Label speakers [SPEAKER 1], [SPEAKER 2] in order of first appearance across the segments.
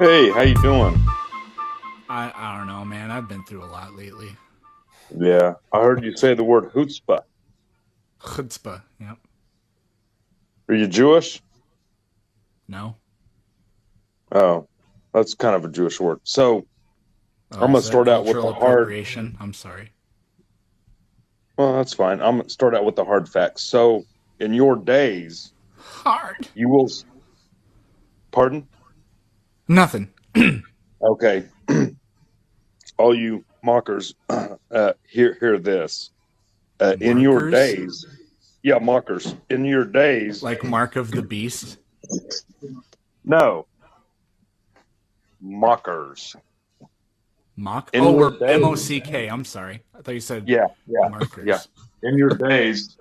[SPEAKER 1] Hey, how you doing?
[SPEAKER 2] I don't know, man. I've been through a lot lately.
[SPEAKER 1] Yeah, I heard you say the word chutzpah.
[SPEAKER 2] Chutzpah. Yep.
[SPEAKER 1] Are you Jewish?
[SPEAKER 2] No.
[SPEAKER 1] Oh, that's kind of a Jewish word. So
[SPEAKER 2] Oh,
[SPEAKER 1] I'm gonna
[SPEAKER 2] is that
[SPEAKER 1] start out with
[SPEAKER 2] cultural
[SPEAKER 1] the hard.
[SPEAKER 2] appropriation? I'm sorry.
[SPEAKER 1] Well, that's fine. I'm gonna start out with the hard facts. So in your days,
[SPEAKER 2] Hard.
[SPEAKER 1] you will. Pardon?
[SPEAKER 2] Nothing.
[SPEAKER 1] Okay, all you mockers, hear this. In your
[SPEAKER 2] Markers?
[SPEAKER 1] days, yeah, mockers. In your days,
[SPEAKER 2] Like Mark of the Beast?
[SPEAKER 1] no, mockers.
[SPEAKER 2] Mock?
[SPEAKER 1] In
[SPEAKER 2] Oh,
[SPEAKER 1] your
[SPEAKER 2] we're
[SPEAKER 1] days,
[SPEAKER 2] M-O-C-K. I'm sorry. I thought you said
[SPEAKER 1] yeah, yeah, yeah.
[SPEAKER 2] markers.
[SPEAKER 1] In your days,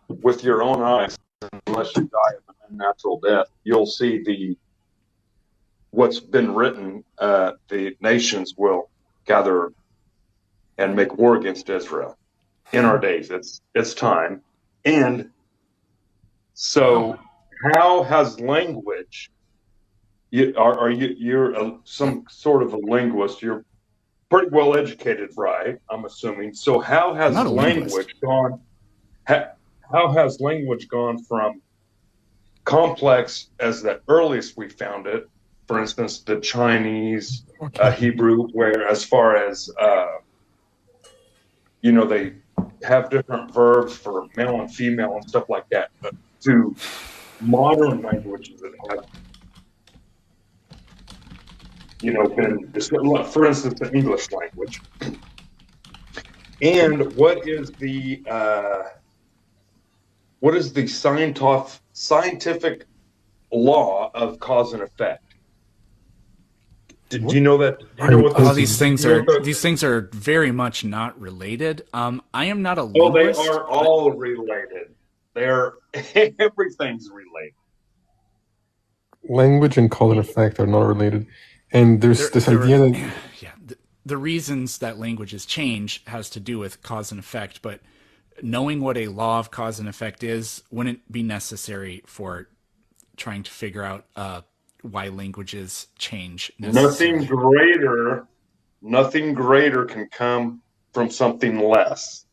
[SPEAKER 1] with your own eyes, unless you die of an unnatural death, you'll see the what's been written. The nations will gather and make war against Israel in our days. It's time. And
[SPEAKER 2] Wow.
[SPEAKER 1] so, how has language? Are you you're some sort of a linguist? You're pretty well educated, right? I'm assuming. So, how
[SPEAKER 2] I'm
[SPEAKER 1] has
[SPEAKER 2] not a linguist.
[SPEAKER 1] language gone? Ha, how has language gone from complex as the earliest we found it, for instance, the Chinese,
[SPEAKER 3] Okay.
[SPEAKER 1] Hebrew, where as far as they have different verbs for male and female and stuff like that, to modern languages that have been, for instance, the English language. And what is the scientific law of cause and effect? Do
[SPEAKER 3] What
[SPEAKER 1] you know that? Do you
[SPEAKER 3] are
[SPEAKER 1] know
[SPEAKER 3] you
[SPEAKER 1] what
[SPEAKER 2] Oh,
[SPEAKER 1] this?
[SPEAKER 3] talking
[SPEAKER 2] these
[SPEAKER 3] about?
[SPEAKER 2] things
[SPEAKER 1] You know
[SPEAKER 2] are
[SPEAKER 1] what the?
[SPEAKER 2] these things are very much not related. I am not a
[SPEAKER 1] Oh, they
[SPEAKER 2] linguist,
[SPEAKER 1] are
[SPEAKER 2] but
[SPEAKER 1] all related. They're everything's related.
[SPEAKER 3] Language and cause and effect are not related. And there's this
[SPEAKER 2] there
[SPEAKER 3] idea that
[SPEAKER 2] yeah, the reasons that languages change has to do with cause and effect, but knowing what a law of cause and effect is wouldn't be necessary for trying to figure out why languages change
[SPEAKER 1] Nothing
[SPEAKER 2] necessarily.
[SPEAKER 1] greater, nothing greater can come from something less.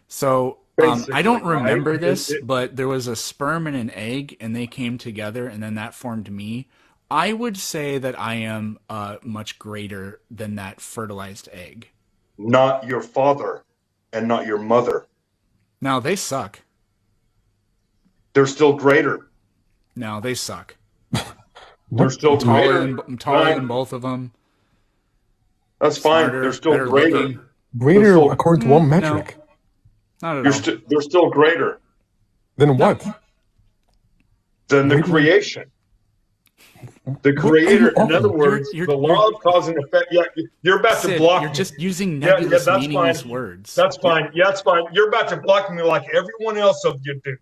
[SPEAKER 2] So I
[SPEAKER 1] Basically,
[SPEAKER 2] don't
[SPEAKER 1] right?
[SPEAKER 2] remember this, but there was a sperm and an egg, and they came together, and then that formed me. I would say that I am much greater than that fertilized egg.
[SPEAKER 1] Not your father and not your mother.
[SPEAKER 2] Now they suck.
[SPEAKER 1] They're still greater.
[SPEAKER 2] Now they suck.
[SPEAKER 1] They're
[SPEAKER 3] what
[SPEAKER 1] still greater.
[SPEAKER 2] I'm taller than
[SPEAKER 1] Fine.
[SPEAKER 2] both of them.
[SPEAKER 1] That's fine. They're
[SPEAKER 2] Smarter,
[SPEAKER 1] still
[SPEAKER 2] better
[SPEAKER 1] greater.
[SPEAKER 2] looking.
[SPEAKER 1] They're
[SPEAKER 3] greater
[SPEAKER 1] still.
[SPEAKER 3] according to what
[SPEAKER 2] No,
[SPEAKER 3] metric?
[SPEAKER 2] not at
[SPEAKER 1] You're
[SPEAKER 2] all.
[SPEAKER 1] still. They're still greater
[SPEAKER 3] Then
[SPEAKER 2] No,
[SPEAKER 3] what?
[SPEAKER 1] than the
[SPEAKER 3] Greater
[SPEAKER 1] creation. The
[SPEAKER 3] what are you
[SPEAKER 1] creator, in other
[SPEAKER 3] arguing?
[SPEAKER 1] words, the
[SPEAKER 2] you're
[SPEAKER 1] law of cause and effect. Yeah, you're about to
[SPEAKER 2] Sid. You're
[SPEAKER 1] block me.
[SPEAKER 2] just using
[SPEAKER 1] Yeah, yeah,
[SPEAKER 2] nebulous,
[SPEAKER 1] that's fine.
[SPEAKER 2] meaningless words.
[SPEAKER 1] That's fine. Yeah, that's fine. You're about to block me like everyone else of you do.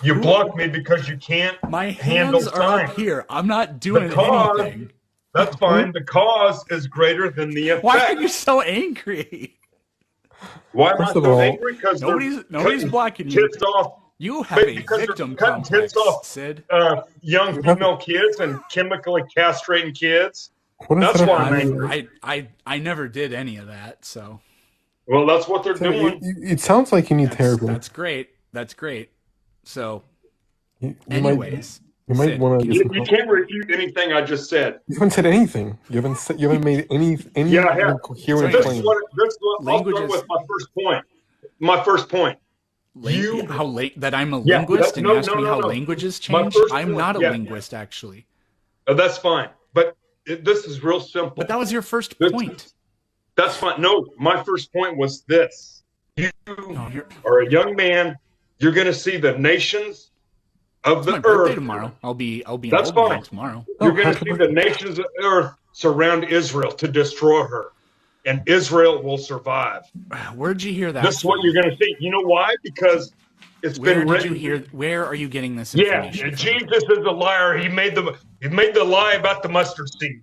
[SPEAKER 1] You
[SPEAKER 2] Who?
[SPEAKER 1] block me because you can't
[SPEAKER 2] My
[SPEAKER 1] handle
[SPEAKER 2] hands are up
[SPEAKER 1] time.
[SPEAKER 2] here. I'm not
[SPEAKER 1] The
[SPEAKER 2] doing
[SPEAKER 1] cause,
[SPEAKER 2] anything.
[SPEAKER 1] that's fine. The cause is greater than the
[SPEAKER 2] Why are you
[SPEAKER 1] effect.
[SPEAKER 2] so angry?
[SPEAKER 1] Why am I
[SPEAKER 3] First of
[SPEAKER 1] so
[SPEAKER 3] all,
[SPEAKER 1] angry? Because they're
[SPEAKER 2] Nobody's
[SPEAKER 1] cutting
[SPEAKER 2] blocking you.
[SPEAKER 1] kids off.
[SPEAKER 2] You have
[SPEAKER 1] But
[SPEAKER 2] a
[SPEAKER 1] because they're
[SPEAKER 2] victim
[SPEAKER 1] cutting kids
[SPEAKER 2] complex,
[SPEAKER 1] off,
[SPEAKER 2] Sid.
[SPEAKER 1] young
[SPEAKER 3] you have
[SPEAKER 1] female kids and chemically castrating kids.
[SPEAKER 3] what does that
[SPEAKER 1] That's
[SPEAKER 3] have
[SPEAKER 1] why
[SPEAKER 3] to
[SPEAKER 1] I'm
[SPEAKER 2] I've
[SPEAKER 3] do?
[SPEAKER 1] angry.
[SPEAKER 2] I never did any of that, so
[SPEAKER 1] Well, that's what they're
[SPEAKER 3] So it,
[SPEAKER 1] doing.
[SPEAKER 3] it sounds like you need therapy.
[SPEAKER 2] that's great. That's great. So,
[SPEAKER 3] You might
[SPEAKER 2] anyways,
[SPEAKER 3] want
[SPEAKER 2] Sid,
[SPEAKER 3] to get
[SPEAKER 1] You,
[SPEAKER 3] some
[SPEAKER 1] you
[SPEAKER 3] help.
[SPEAKER 1] can't refute anything I just said.
[SPEAKER 3] You haven't said anything. You haven't made any
[SPEAKER 1] Yeah, yeah.
[SPEAKER 3] even
[SPEAKER 2] so
[SPEAKER 3] coherent
[SPEAKER 1] This is
[SPEAKER 2] anyways,
[SPEAKER 3] claim.
[SPEAKER 1] what. This is what. I'll start
[SPEAKER 2] languages
[SPEAKER 1] with my first point. My first point. You.
[SPEAKER 2] how late that I'm a
[SPEAKER 1] Yeah.
[SPEAKER 2] linguist and you
[SPEAKER 1] No.
[SPEAKER 2] asked
[SPEAKER 1] No.
[SPEAKER 2] me
[SPEAKER 1] No.
[SPEAKER 2] how
[SPEAKER 1] No.
[SPEAKER 2] languages
[SPEAKER 1] My
[SPEAKER 2] change.
[SPEAKER 1] first
[SPEAKER 2] I'm
[SPEAKER 1] point.
[SPEAKER 2] not a
[SPEAKER 1] Yeah.
[SPEAKER 2] linguist actually.
[SPEAKER 1] That's fine. But this is real
[SPEAKER 2] But
[SPEAKER 1] simple.
[SPEAKER 2] that was your first
[SPEAKER 1] This.
[SPEAKER 2] point.
[SPEAKER 1] That's fine. No, my first point was this. You
[SPEAKER 2] No, you're
[SPEAKER 1] are a young man. You're going to see the nations of
[SPEAKER 2] it's my
[SPEAKER 1] the
[SPEAKER 2] birthday
[SPEAKER 1] earth.
[SPEAKER 2] tomorrow. I'll be an
[SPEAKER 1] That's
[SPEAKER 2] old man
[SPEAKER 1] fine.
[SPEAKER 2] tomorrow.
[SPEAKER 3] Oh,
[SPEAKER 1] You're going to
[SPEAKER 3] happy
[SPEAKER 1] see the
[SPEAKER 3] birthday!
[SPEAKER 1] nations of the earth surround Israel to destroy her, and Israel will survive.
[SPEAKER 2] Where'd you hear
[SPEAKER 1] This
[SPEAKER 2] that
[SPEAKER 1] is what
[SPEAKER 2] from?
[SPEAKER 1] you're going to see. You know why? Because it's
[SPEAKER 2] Where
[SPEAKER 1] been
[SPEAKER 2] did you
[SPEAKER 1] written.
[SPEAKER 2] hear? Where are you getting this
[SPEAKER 1] Yeah,
[SPEAKER 2] information from?
[SPEAKER 1] Jesus is a liar. He made the lie about the mustard seed.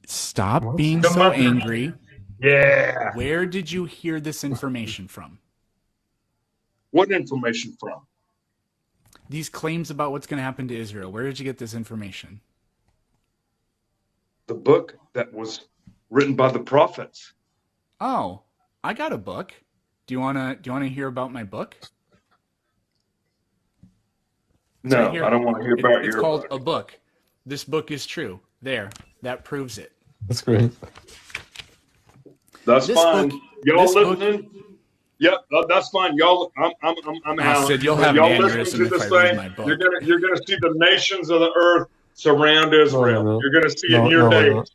[SPEAKER 2] Stop
[SPEAKER 3] What?
[SPEAKER 2] being
[SPEAKER 1] The
[SPEAKER 2] so
[SPEAKER 1] mustard
[SPEAKER 2] angry.
[SPEAKER 1] seed. Yeah.
[SPEAKER 2] Where did you hear this information from?
[SPEAKER 1] What information from?
[SPEAKER 2] These claims about what's going to happen to Israel. Where did you get this information?
[SPEAKER 1] the book that was written by the prophets.
[SPEAKER 2] Oh, I got a book. Do you wanna hear about my book? It's right
[SPEAKER 1] No,
[SPEAKER 2] here.
[SPEAKER 1] I don't want to hear about
[SPEAKER 2] It's
[SPEAKER 1] your
[SPEAKER 2] called
[SPEAKER 1] book.
[SPEAKER 2] A Book. This book is true. There, that proves it.
[SPEAKER 3] That's great.
[SPEAKER 1] That's
[SPEAKER 2] This
[SPEAKER 1] fine.
[SPEAKER 2] book-
[SPEAKER 1] Y'all
[SPEAKER 2] this book-
[SPEAKER 1] listening? Yep, that's fine. Y'all, I'm Alan.
[SPEAKER 2] Sid, you'll
[SPEAKER 1] But
[SPEAKER 2] have an
[SPEAKER 1] y'all
[SPEAKER 2] aneurysm
[SPEAKER 1] listening to
[SPEAKER 2] if
[SPEAKER 1] this
[SPEAKER 2] I read
[SPEAKER 1] thing,
[SPEAKER 2] my book.
[SPEAKER 1] you're gonna see the nations of the earth surround Israel.
[SPEAKER 3] no.
[SPEAKER 1] You're gonna see it
[SPEAKER 3] No,
[SPEAKER 1] in your
[SPEAKER 3] no, we're
[SPEAKER 1] days.
[SPEAKER 3] not.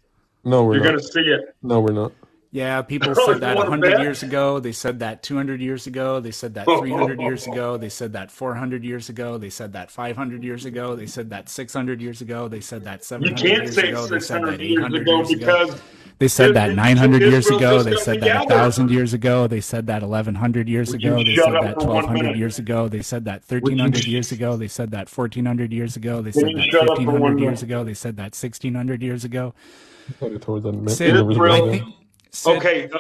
[SPEAKER 3] No, we're
[SPEAKER 1] You're
[SPEAKER 3] not.
[SPEAKER 1] gonna see it.
[SPEAKER 3] No, we're not.
[SPEAKER 2] Yeah, people
[SPEAKER 1] Oh,
[SPEAKER 2] said that
[SPEAKER 1] you wanna
[SPEAKER 2] 100
[SPEAKER 1] bet?
[SPEAKER 2] years ago. They said that 200 years ago. They said that 300 years ago. They said that 400 years ago. They said that 500 years ago. They said that 600 years ago. They said that
[SPEAKER 1] You
[SPEAKER 2] 700
[SPEAKER 1] can't
[SPEAKER 2] years
[SPEAKER 1] say
[SPEAKER 2] ago. They said
[SPEAKER 1] 600
[SPEAKER 2] that
[SPEAKER 1] years
[SPEAKER 2] 800
[SPEAKER 1] ago
[SPEAKER 2] years ago.
[SPEAKER 1] because
[SPEAKER 2] They said that 900 years
[SPEAKER 1] Israel
[SPEAKER 2] ago.
[SPEAKER 1] just
[SPEAKER 2] They
[SPEAKER 1] got
[SPEAKER 2] said that
[SPEAKER 1] together.
[SPEAKER 2] 1,000 years ago. They said that 1,100 years
[SPEAKER 1] Would you
[SPEAKER 2] ago. They
[SPEAKER 1] shut
[SPEAKER 2] said
[SPEAKER 1] up
[SPEAKER 2] that
[SPEAKER 1] for 1
[SPEAKER 2] 1,200
[SPEAKER 1] minute?
[SPEAKER 2] years ago. They said that
[SPEAKER 1] Would you
[SPEAKER 2] 1,300 years ago. They said that 1,400 years ago. They
[SPEAKER 1] Can
[SPEAKER 2] said
[SPEAKER 1] you
[SPEAKER 2] that
[SPEAKER 1] shut up for 1
[SPEAKER 2] 1,500 years
[SPEAKER 1] minute?
[SPEAKER 2] ago. They said that 1,600 years ago.
[SPEAKER 3] Headed towards that
[SPEAKER 2] Sid,
[SPEAKER 3] there was a
[SPEAKER 1] Israel-
[SPEAKER 2] I
[SPEAKER 3] window.
[SPEAKER 2] think. Sid,
[SPEAKER 1] Okay.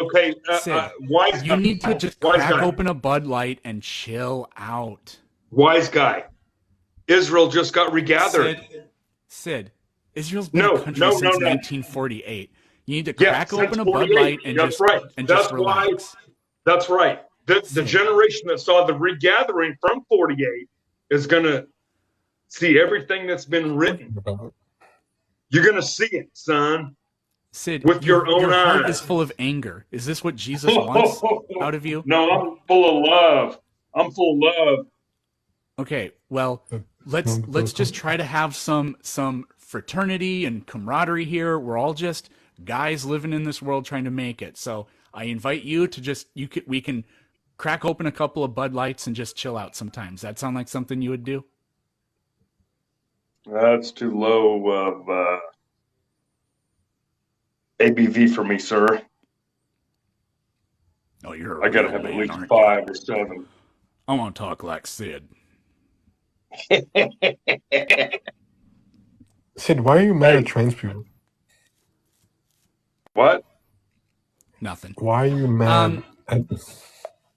[SPEAKER 2] Sid,
[SPEAKER 1] Wise
[SPEAKER 2] you
[SPEAKER 1] guy.
[SPEAKER 2] need to just
[SPEAKER 1] Wise
[SPEAKER 2] crack
[SPEAKER 1] guy.
[SPEAKER 2] open a Bud Light and chill out.
[SPEAKER 1] Wise guy. Israel just got regathered.
[SPEAKER 2] Sid, Israel's been
[SPEAKER 1] No,
[SPEAKER 2] a country
[SPEAKER 1] no,
[SPEAKER 2] since
[SPEAKER 1] no, no.
[SPEAKER 2] 1948. You need to
[SPEAKER 1] Yeah,
[SPEAKER 2] crack
[SPEAKER 1] since
[SPEAKER 2] open a Bud
[SPEAKER 1] 48.
[SPEAKER 2] Light and
[SPEAKER 1] That's
[SPEAKER 2] just
[SPEAKER 1] right.
[SPEAKER 2] and
[SPEAKER 1] That's
[SPEAKER 2] just
[SPEAKER 1] why-
[SPEAKER 2] relax.
[SPEAKER 1] That's right. The
[SPEAKER 2] Sid.
[SPEAKER 1] generation that saw the regathering from 48 is going to see everything that's been written. You're going to see it, son.
[SPEAKER 2] Sid,
[SPEAKER 1] with your own
[SPEAKER 2] heart
[SPEAKER 1] eyes.
[SPEAKER 2] is full of anger. Is this what Jesus wants out of you?
[SPEAKER 1] No, I'm full of love. I'm full of love.
[SPEAKER 2] Okay, well, let's just try to have some fraternity and camaraderie here. We're all just guys living in this world trying to make it. So I invite you to we can crack open a couple of Bud Lights and just chill out sometimes. That sound like something you would do?
[SPEAKER 1] That's too low of ABV for me, sir.
[SPEAKER 2] Oh, you're.
[SPEAKER 1] I got to have at least 5 or 7.
[SPEAKER 2] I want to talk like Sid.
[SPEAKER 3] Sid, why are you mad at trans people?
[SPEAKER 1] What?
[SPEAKER 2] Nothing.
[SPEAKER 3] Why are you mad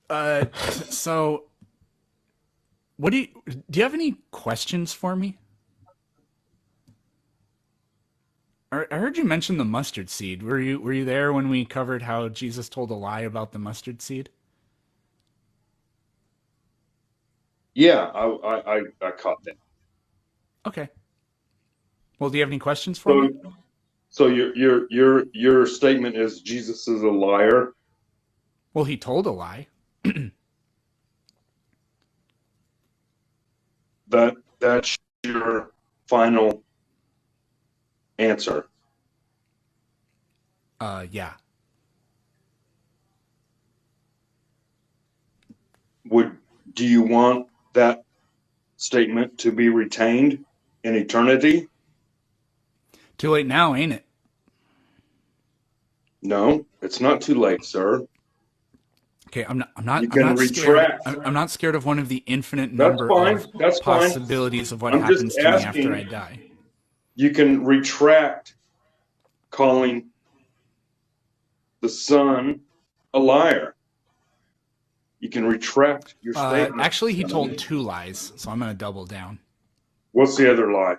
[SPEAKER 3] at...
[SPEAKER 2] So, what do you have any questions for me? I heard you mention the mustard seed. Were you there when we covered how Jesus told a lie about the mustard seed?
[SPEAKER 1] Yeah, I caught that.
[SPEAKER 2] Okay. Well, do you have any questions for me?
[SPEAKER 1] So your statement is Jesus is a liar.
[SPEAKER 2] Well, he told a lie.
[SPEAKER 1] That's your final answer.
[SPEAKER 2] Yeah.
[SPEAKER 1] Do you want that statement to be retained in eternity?
[SPEAKER 2] Too late now, ain't it?
[SPEAKER 1] No, it's not too late, sir.
[SPEAKER 2] Okay, I'm not
[SPEAKER 1] You can
[SPEAKER 2] scared.
[SPEAKER 1] retract.
[SPEAKER 2] I'm not scared of one of the infinite
[SPEAKER 1] That's
[SPEAKER 2] number
[SPEAKER 1] fine.
[SPEAKER 2] of
[SPEAKER 1] That's fine.
[SPEAKER 2] possibilities of what
[SPEAKER 1] I'm
[SPEAKER 2] happens
[SPEAKER 1] just
[SPEAKER 2] to me
[SPEAKER 1] asking.
[SPEAKER 2] after I die.
[SPEAKER 1] You can retract calling the Son a liar. You can retract your statement.
[SPEAKER 2] Actually, he told 2 lies, so I'm going to double down.
[SPEAKER 1] What's the other lie?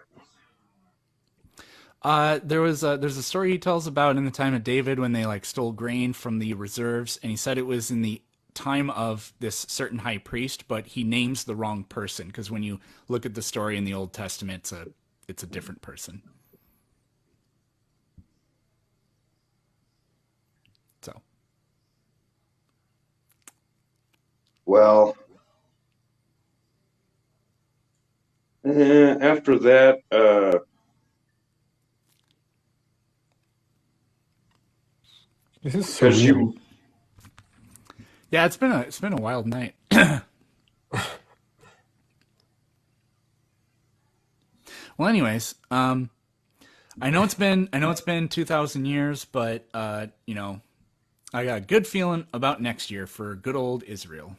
[SPEAKER 2] There's a story he tells about in the time of David when they stole grain from the reserves, and he said it was in the time of this certain high priest, but he names the wrong person because when you look at the story in the Old Testament, it's a different person. So.
[SPEAKER 1] Well, after that,
[SPEAKER 3] This is
[SPEAKER 1] because
[SPEAKER 3] surreal.
[SPEAKER 2] Yeah, it's been a wild night. Well, anyways, I know it's been 2,000 years, but I got a good feeling about next year for good old Israel.